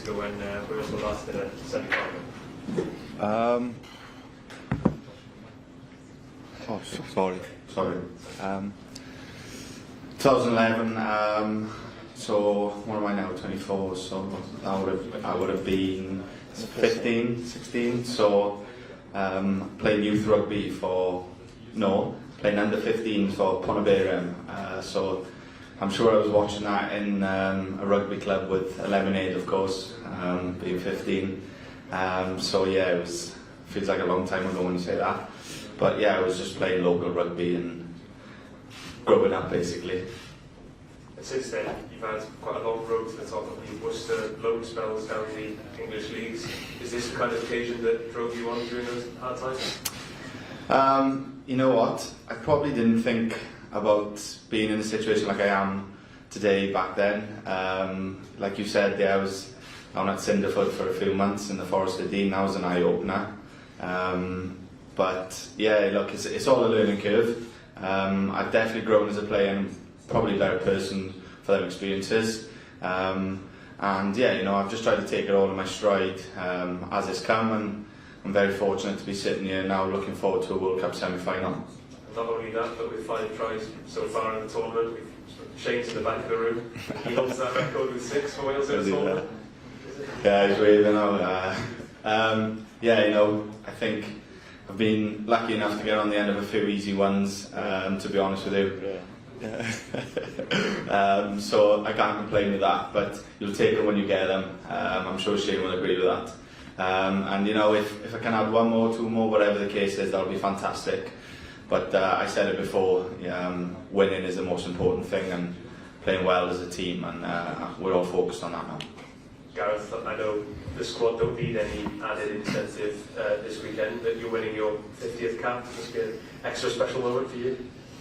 ago when Wales were last in a semi-final? Sorry. 2011. So what am I now? 24. So I would have been 15, 16. So playing youth rugby playing under 15s for Pontyberem. So I'm sure I was watching that in a rugby club with 11 of course, being 15. So yeah, feels like a long time ago when you say that. But yeah, I was just playing local rugby and growing up basically. And since then, you've had quite a long road to the top of the Worcester, loan spells down the English leagues. Is this the kind of occasion that drove you on during those hard times? You know what? I probably didn't think about being in a situation like I am today back then. Like you said, I was down at Cinderfoot for a few months in the Forest of Dean. That was an eye-opener. But yeah, look, it's all a learning curve. I've definitely grown as a player and probably a better person for them experiences. And yeah, I've just tried to take it all in my stride as it's come, and I'm very fortunate to be sitting here now looking forward to a World Cup semi-final. Not only that, but with 5 tries so far in the tournament, Shane's in the back of the room. He holds that record with 6 for Wales in the tournament. Yeah, he's waving out. Yeah, I think I've been lucky enough to get on the end of a few easy ones, to be honest with you. So I can't complain with that, but you'll take them when you get them. I'm sure Shane will agree with that. And if I can add 1 more, 2 more, whatever the case is, that'll be fantastic. But I said it before, winning is the most important thing, and playing well as a team, and we're all focused on that now. Gareth, I know the squad don't need any added incentive this weekend, but you're winning your 50th cap. Must be an extra special moment for you.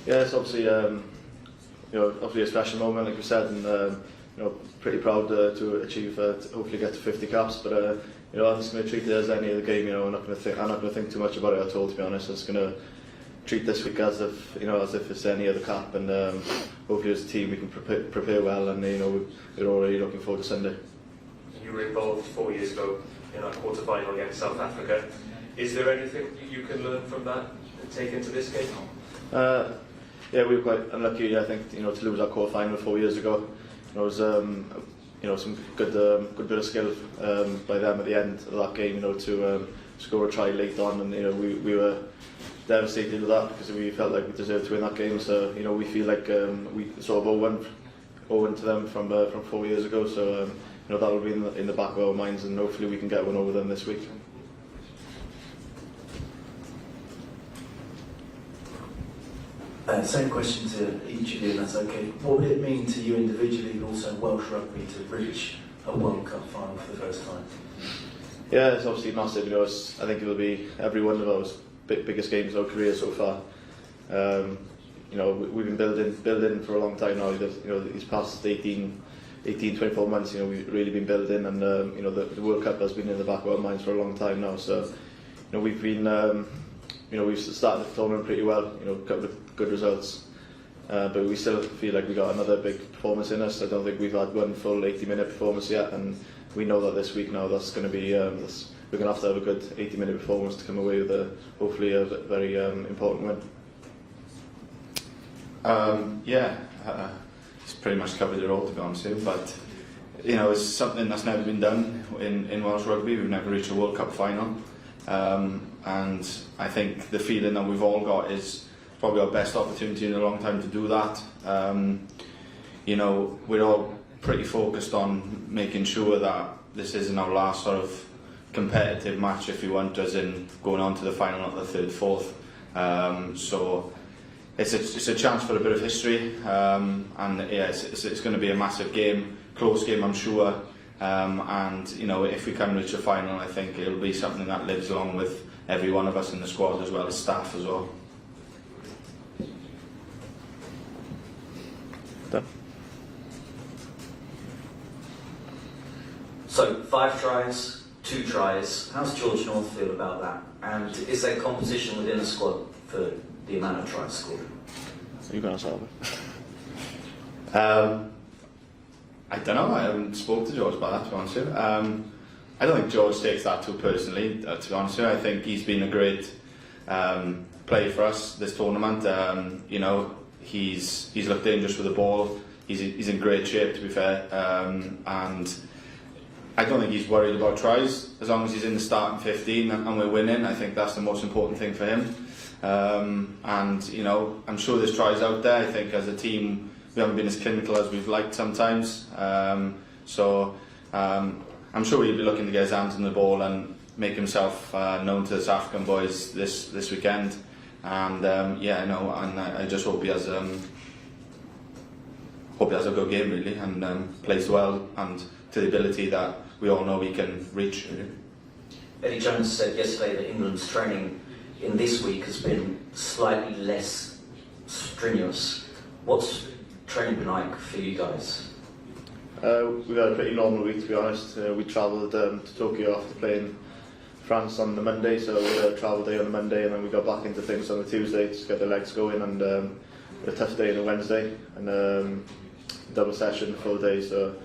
Yeah, it's obviously obviously a special moment, like you said, and pretty proud to achieve, to hopefully get to 50 caps. But I'm just going to treat it as any other game. I'm not going to think too much about it at all, to be honest. I'm just going to treat this week as if it's any other cap, and hopefully as a team we can prepare well, and we're already looking forward to Sunday. You were involved 4 years ago in our quarter-final against South Africa. Is there anything you can learn from that and take into this game? Yeah, we were quite unlucky, I think, to lose our quarter-final 4 years ago. It was some good bit of skill by them at the end of that game, to score a try late on, and we were devastated with that because we felt like we deserved to win that game. So we feel like we sort of owe to them from 4 years ago. So that will be in the back of our minds, and hopefully we can get one over them this week. Same question to each of you, and that's okay. What would it mean to you individually, but also Welsh rugby, to reach a World Cup final for the first time? Yeah, it's obviously massive. I think it will be every one of our biggest games of our career so far. We've been building for a long time now. These past 24 months, we've really been building, and the World Cup has been in the back of our minds for a long time now. So, we've been, we've started the tournament pretty well. Got good results, but we still feel like we got another big performance in us. I don't think we've had one full 80-minute performance yet, and we know that this week now that's going to be. We're going to have a good 80-minute performance to come away with hopefully a very important win. It's pretty much covered it all, to be honest with you, but it's something that's never been done in Welsh rugby. We've never reached a World Cup final, and I think the feeling that we've all got is probably our best opportunity in a long time to do that. We're all pretty focused on making sure that this isn't our last sort of competitive match, if you want, as in going on to the final at the third, fourth. So it's a chance for a bit of history, and yeah, it's going to be a massive game, close game, I'm sure. And if we can reach a final, I think it'll be something that lives along with every one of us in the squad, as well as staff as well. So 5 tries, 2 tries. How's George North feel about that? And is there competition within the squad for the amount of tries scored? So you're going to solve I don't know. I haven't spoken to George about that, to be honest with you. I don't think George takes that too personally, to be honest with you. I think he's been a great player for us this tournament. You know, he's looked dangerous with the ball. He's in great shape, to be fair, and I don't think he's worried about tries. As long as he's in the starting 15 and we're winning, I think that's the most important thing for him. And you know, I'm sure there's tries out there. I think as a team we haven't been as clinical as we've liked sometimes. So I'm sure he'll be looking to get his hands on the ball and make himself known to the South African boys this weekend. And yeah, I know, and I just hope he has a good game really, and plays well and to the ability that we all know he can reach. Really. Eddie Jones said yesterday that England's training in this week has been slightly less strenuous. What's training been like for you guys? We've had a pretty normal week, to be honest. We travelled to Tokyo after playing France on the Monday, so we had a travel day on the Monday, and then we got back into things on the Tuesday to get the legs going, and a tough day on the Wednesday, and double session, full day. So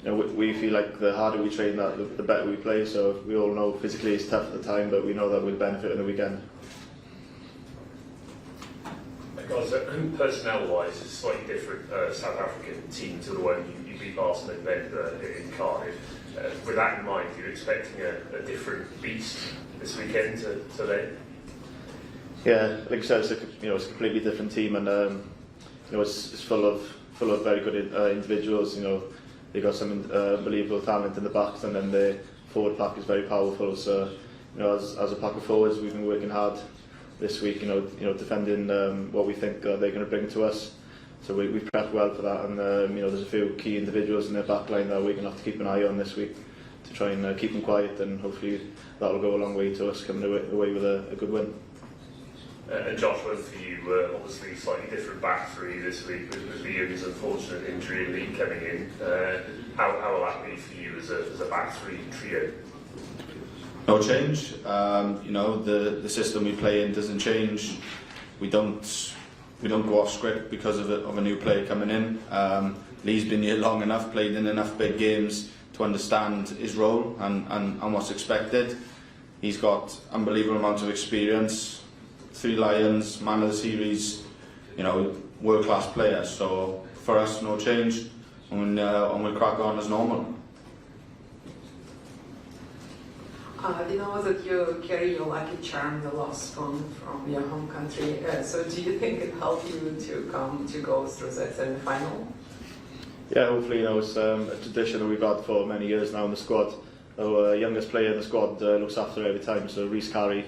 you know, we feel like the harder we train, that the better we play. So we all know physically it's tough at the time, but we know that we'll benefit in the weekend. Guys, personnel-wise, it's a slightly different South African team to the one you beat Arsenal in Cardiff. With that in mind, you're expecting a different beast this weekend to today? Yeah, like I said, it's a completely different team, and you know, it's full of very good individuals. You know, they got some unbelievable talent in the backs, and then the forward pack is very powerful. So you know, as a pack of forwards, we've been working hard this week, you know, defending what we think they're going to bring to us. So we prepped well for that, and you know, there's a few key individuals in their back line that we're going to have to keep an eye on this week to try and keep them quiet, and hopefully that'll go a long way to us coming away with a good win. And Josh, one for you, obviously slightly different back three this week with Liam's unfortunate injury and Lee coming in. How will that be for you as a back three trio? No change. You know, the system we play in doesn't change. We don't go off script because of a new player coming in. Lee's been here long enough, played in enough big games to understand his role and what's expected. He's got unbelievable amounts of experience. 3 Lions, man of the series, you know, world-class player. So for us, no change, and we'll crack on as normal. We know that you carry your lucky charm, the lost from your home country. So do you think it helped you to go through that semi-final? Yeah, hopefully, you know, it's a tradition that we've had for many years now in the squad. Our youngest player in the squad looks after her every time, so Reece Carey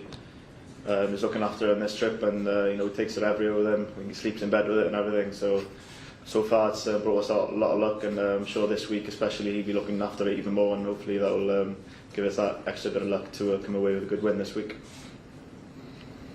is looking after her on this trip, and you know, he takes it everywhere with him. He sleeps in bed with it and everything. So far it's brought us a lot of luck, and I'm sure this week especially he'll be looking after it even more, and hopefully that will give us that extra bit of luck to come away with a good win this week.